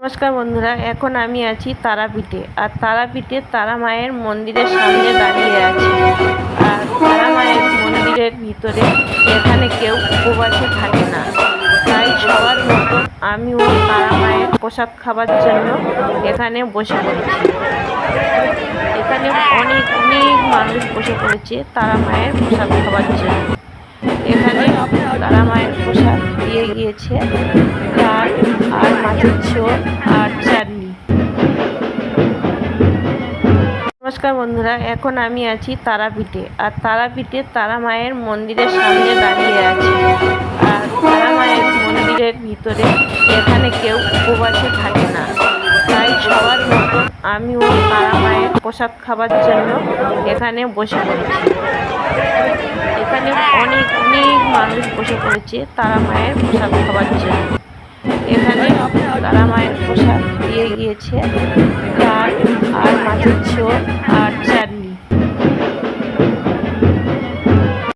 নমস্কার বন্ধুরা, এখন আমি আছি তারাপীঠে। আর তারাপীঠে তারা মায়ের মন্দিরের সামনে দাঁড়িয়ে আছি। আর তারা মায়ের মন্দিরের ভিতরে এখানে কেউ উপবাসে থাকে না, তাই সবার মতন আমিও তারা মায়ের প্রসাদ খাবার জন্য এখানে বসে পড়েছি। এখানে অনেক মানুষ বসে পড়েছে তারা মায়ের প্রসাদ খাবার জন্য। এখানে তারা মায়ের প্রসাদ দিয়ে গিয়েছে ডাল আর মাছের ঝোল আর চাটনি। নমস্কার বন্ধুরা, এখন আমি আছি তারাপীঠে। আর তারাপীঠে তারা মায়ের মন্দিরের সামনে দাঁড়িয়ে আছি। আর তারা মায়ের মন্দিরের ভিতরে এখানে কেউ উপবাসে থাকে না, তাই সবার মতন আমিও তারা মায়ের প্রসাদ খাবার জন্য এখানে বসে পড়েছি। এখানে অনেক মানুষ বসে পড়েছে তারা মায়ের প্রসাদ খাবার জন্য। এখানে তারা মায়ের প্রসাদ দিয়ে গিয়েছে ডাল আর মাছের ঝোল আর